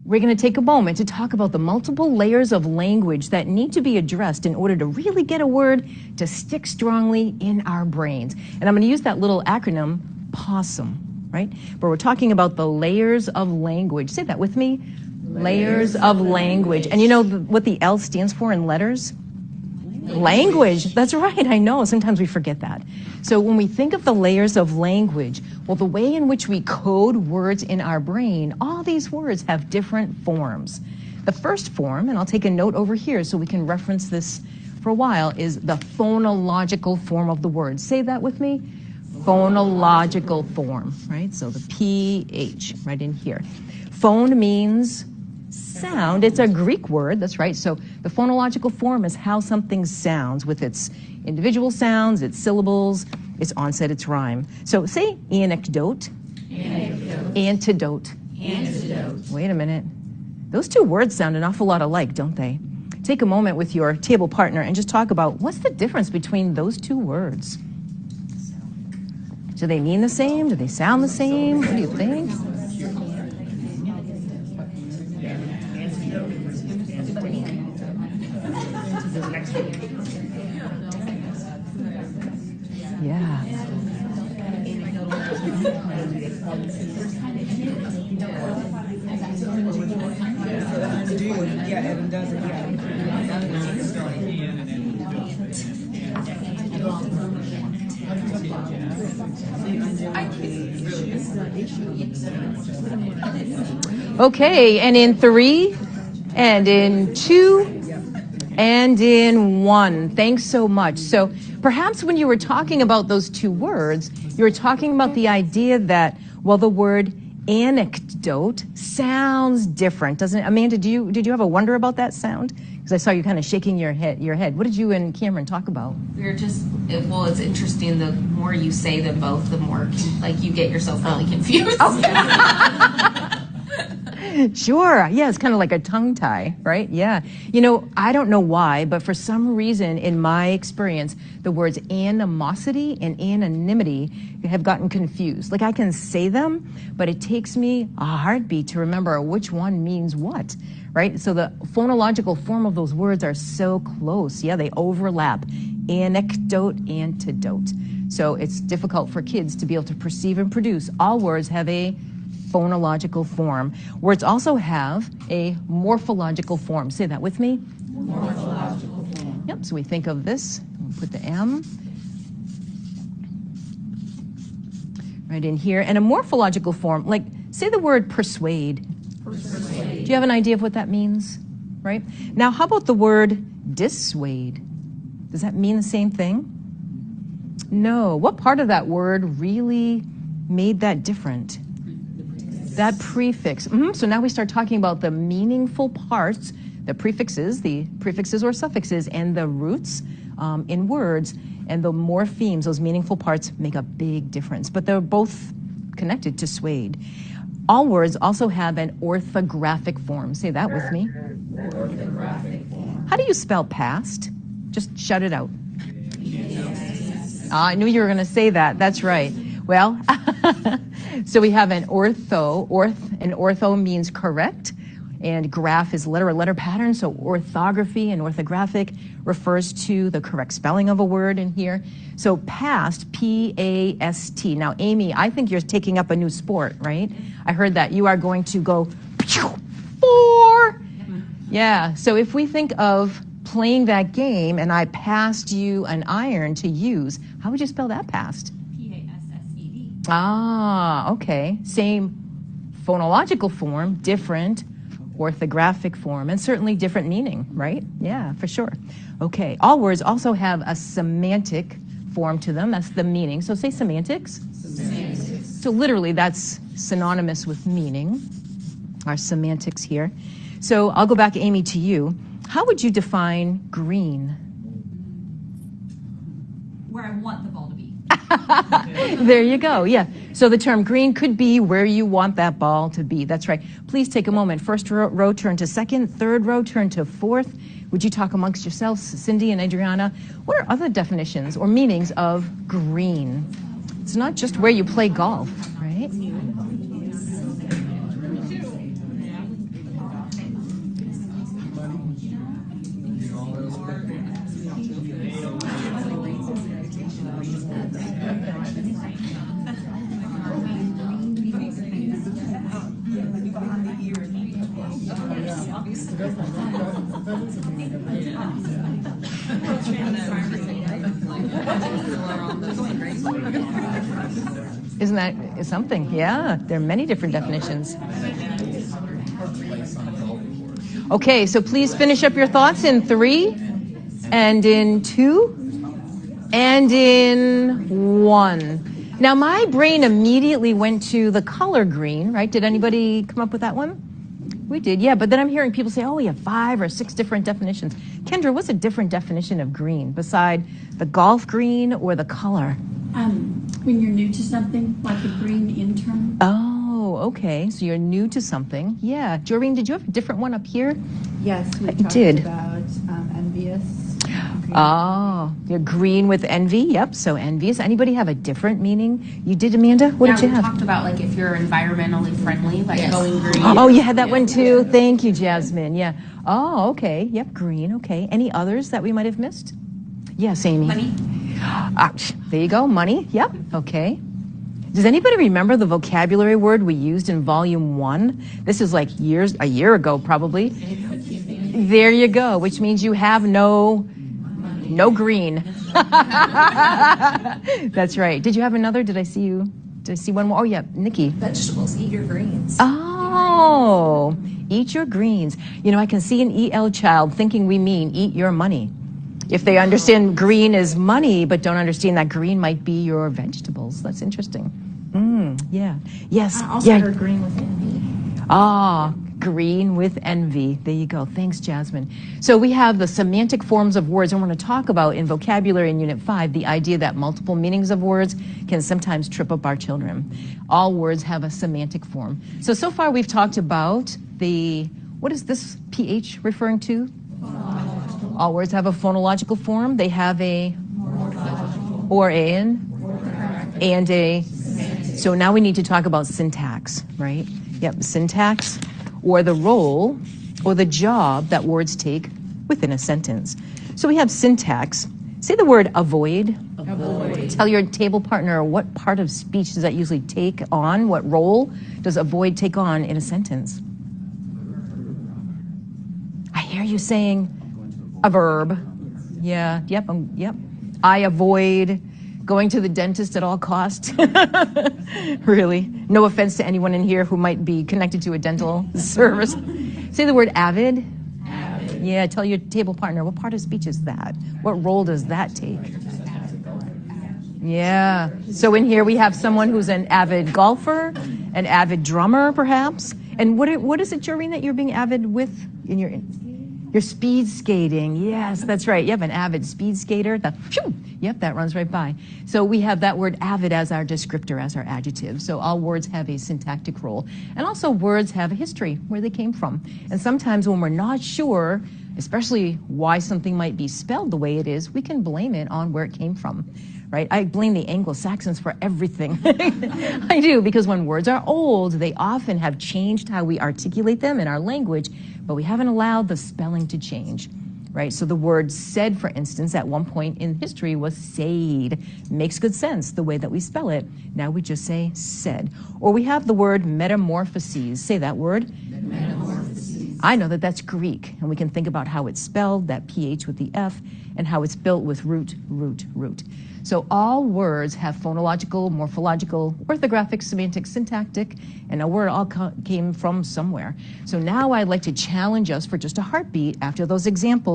we're going to take a moment to talk about the multiple layers of language that need to be addressed in order to really get a word to stick strongly in our brains. And I'm going to use that little acronym, POSSM, right? But we're talking about the layers of language. Say that with me. Layers of language. And you know what the L stands for in letters? Language. That's right. I know. Sometimes we forget that. So when we think of the layers of language, well, the way in which we code words in our brain, all these words have different forms. The first form, and I'll take a note over here so we can reference this for a while, is the phonological form of the word. Say that with me. Phonological form, right? So the PH right in here. Phone means sound. It's a Greek word, that's right. So the phonological form is how something sounds with its individual sounds, its syllables, its onset, its rhyme. So say anecdote. Anecdote. Antidote. Antidote. Wait a minute. Those two words sound an awful lot alike, don't they? Take a moment with your table partner and just talk about what's the difference between those two words. Do they mean the same? Do they sound the same? What do you think? Yeah. Okay, and in 3, and in 2, and in 1. Thanks so much. So perhaps when you were talking about those two words, you were talking about the idea that, well, the word anecdote sounds different, doesn't it? Amanda, did you have a wonder about that sound? Because I saw you kind of shaking your head. What did you and Cameron talk about? We were just, well, it's interesting. The more you say them both, the more, like, you get yourself really confused. Sure. Yeah, it's kind of like a tongue tie, right? Yeah. You know, I don't know why, but for some reason in my experience, the words animosity and anonymity have gotten confused. Like I can say them, but it takes me a heartbeat to remember which one means what, right? So the phonological form of those words are so close. Yeah, they overlap. Anecdote, antidote. So it's difficult for kids to be able to perceive and produce. All words have a phonological form. Words also have a morphological form. Say that with me. Morphological form. Yep, so we think of this, we'll put the M right in here. And a morphological form, like say the word persuade. Persuade. Do you have an idea of what that means? Right? Now, how about the word dissuade? Does that mean the same thing? No. What part of that word really made that different? That prefix. So now we start talking about the meaningful parts, the prefixes or suffixes, and the roots in words, and the morphemes, those meaningful parts, make a big difference. But they're both connected to suede. All words also have an orthographic form. Say that with me. Orthographic form. How do you spell past? Just shout it out. I knew you were going to say that. That's right. Well, so we have an ortho means correct, and graph is letter pattern, so orthography and orthographic refers to the correct spelling of a word in here. So past, P-A-S-T. Now, Amy, I think you're taking up a new sport, right? I heard that. You are going to go 4. Yeah, so if we think of playing that game and I passed you an iron to use, how would you spell that past? P-A-S-S-E-D. Ah, okay. Same phonological form, different orthographic form, and certainly different meaning, right? Yeah, for sure. Okay, all words also have a semantic form to them. That's the meaning. So say semantics. Semantics. So literally that's synonymous with meaning, our semantics here. So I'll go back, Amy, to you. How would you define green? Where I want the ball to be. There you go. Yeah. So the term green could be where you want that ball to be. That's right. Please take a moment. First row, turn to second. Third row, turn to fourth. Would you talk amongst yourselves, Cindy and Adriana? What are other definitions or meanings of green? It's not just where you play golf, right? Isn't that something? Yeah, there are many different definitions. Okay, so please finish up your thoughts in 3, and in 2, and in 1. Now, my brain immediately went to the color green, right? Did anybody come up with that one? We did, yeah, but then I'm hearing people say, oh, we have 5 or 6 different definitions. Kendra, what's a different definition of green beside the golf green or the color? When you're new to something, like a green intern. Oh, okay, so you're new to something. Yeah, Joreen, did you have a different one up here? Yes, we talked about envious. Oh, you're green with envy. Yep, so envious. Anybody have a different meaning? You did, Amanda? What did you have? We talked about like if you're environmentally friendly, like going green. Oh, you had that one too. Thank you, Jasmine. Yeah. Oh, okay. Yep, green. Okay. Any others that we might have missed? Yes, Amy. Money. There you go. Money. Yep. Okay. Does anybody remember the vocabulary word we used in volume 1? This is like a year ago probably. There you go, which means you have no green. That's right. Did you have another? Did I see one more? Oh, yeah, Nikki. Vegetables, eat your greens. Oh, eat your greens. You know, I can see an EL child thinking we mean eat your money. If they understand green is money, but don't understand that green might be your vegetables. That's interesting. Yeah. Yes. I also heard green with envy. Ah, green with envy. There you go. Thanks, Jasmine. So we have the semantic forms of words, and we're going to talk about in vocabulary in Unit 5 the idea that multiple meanings of words can sometimes trip up our children. All words have a semantic form. So far we've talked about what is this PH referring to? All words have a phonological form. They have a and a. So now we need to talk about syntax, right? Yep, syntax, or the role or the job that words take within a sentence. So we have syntax. Say the word avoid. Avoid. Tell your table partner what part of speech does that usually take on? What role does avoid take on in a sentence? I hear you saying a verb. Yeah, yep. I avoid going to the dentist at all costs. Really. No offense to anyone in here who might be connected to a dental service. Say the word avid. Avid. Yeah, tell your table partner, what part of speech is that? What role does that take? Yeah. So in here we have someone who's an avid golfer, an avid drummer, perhaps. And what is it, Joreen, that you're being avid with in your speed skating? Yes, that's right. You have an avid speed skater. Yep, that runs right by. So we have that word avid as our descriptor, as our adjective. So all words have a syntactic role. And also words have a history, where they came from. And sometimes when we're not sure, especially why something might be spelled the way it is, we can blame it on where it came from. Right? I blame the Anglo-Saxons for everything. I do, because when words are old, they often have changed how we articulate them in our language, but we haven't allowed the spelling to change. Right? So the word said, for instance, at one point in history was said. Makes good sense the way that we spell it. Now we just say said. Or we have the word metamorphoses. Say that word. Metamorphoses. I know that that's Greek, and we can think about how it's spelled, that PH with the F, and how it's built with root. So all words have phonological, morphological, orthographic, semantic, syntactic, and a word all came from somewhere. So now I'd like to challenge us for just a heartbeat after those examples.